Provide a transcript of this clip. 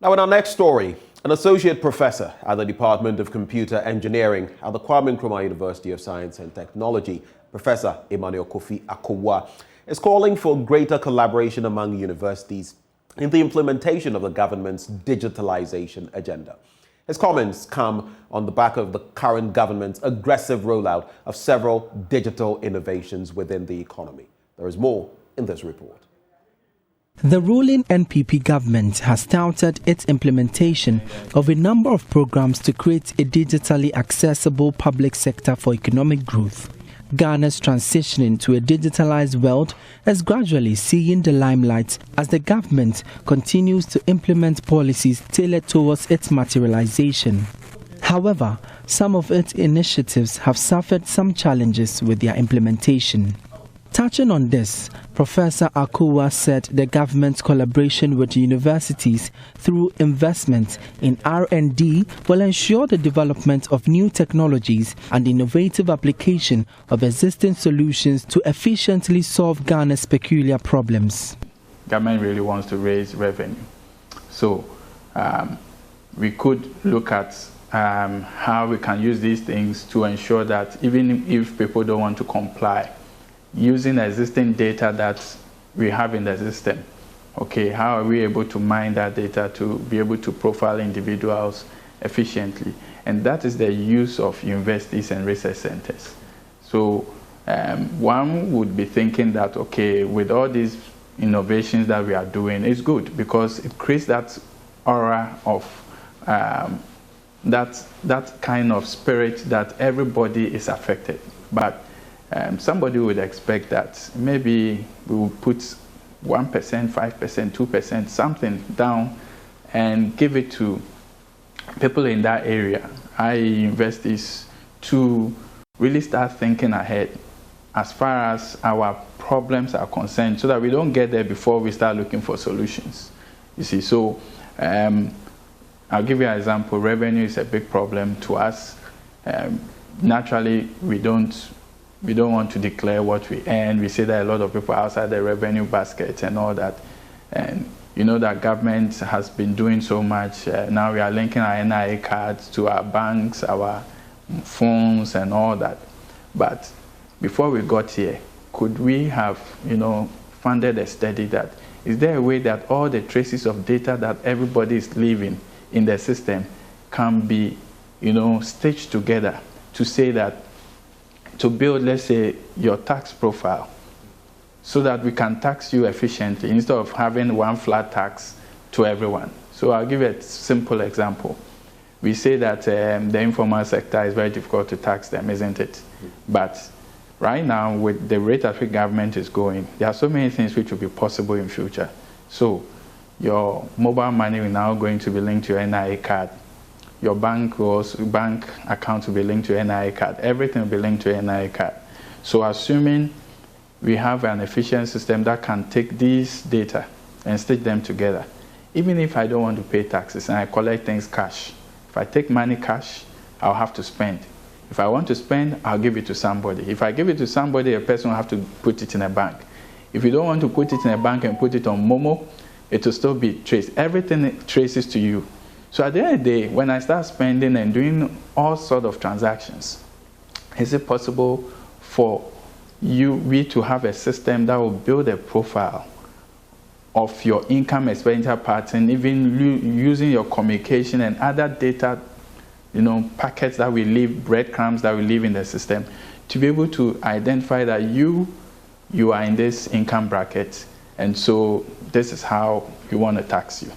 Now in our next story, an associate professor at the Department of Computer Engineering at the Kwame Nkrumah University of Science and Technology, Professor Emmanuel Kofi Akowa, is calling for greater collaboration among universities in the implementation of the government's digitalization agenda. His comments come on the back of the current government's aggressive rollout of several digital innovations within the economy. There is more in this report. The ruling NPP government has touted its implementation of a number of programs to create a digitally accessible public sector for economic growth. Ghana's transitioning to a digitalized world is gradually seeing the limelight as the government continues to implement policies tailored towards its materialization. However, some of its initiatives have suffered some challenges with their implementation. Touching on this, Professor Akowa said the government's collaboration with universities through investment in R&D will ensure the development of new technologies and innovative application of existing solutions to efficiently solve Ghana's peculiar problems. Government really wants to raise revenue. So we could look at how we can use these things to ensure that even if people don't want to comply, using existing data that we have in the system, okay, how are we able to mine that data to be able to profile individuals efficiently? And that is the use of universities and research centers. So one would be thinking that, okay, with all these innovations that we are doing, it's good because it creates that aura of that kind of spirit that everybody is affected. But somebody would expect that maybe we will put 1%, 5%, 2%, something down and give it to people in that area, i.e. universities, to really start thinking ahead as far as our problems are concerned so that we don't get there before we start looking for solutions. You see, so I'll give you an example. Revenue is a big problem to us. Naturally, we don't want to declare what we earn. We see that a lot of people outside the revenue basket and all that. And you know that government has been doing so much. Now we are linking our NIA cards to our banks, our phones and all that. But before we got here, could we have, funded a study that, is there a way that all the traces of data that everybody is leaving in the system can be, stitched together to say that, to build, let's say, your tax profile so that we can tax you efficiently instead of having one flat tax to everyone. So I'll give you a simple example. We say that the informal sector is very difficult to tax them, isn't it? But right now, with the rate at which government is going, there are so many things which will be possible in future. So your mobile money is now going to be linked to your NIA card. Your bank account will be linked to NIA card. Everything will be linked to NIA card. So assuming we have an efficient system that can take these data and stitch them together, even if I don't want to pay taxes and I collect things cash, if I take money cash, I'll have to spend. If I want to spend, I'll give it to somebody. If I give it to somebody, a person will have to put it in a bank. If you don't want to put it in a bank and put it on Momo, it will still be traced. Everything traces to you. So at the end of the day, when I start spending and doing all sorts of transactions, is it possible for we to have a system that will build a profile of your income expenditure pattern, even using your communication and other data, packets that we leave, breadcrumbs that we leave in the system, to be able to identify that you are in this income bracket, and so this is how we want to tax you.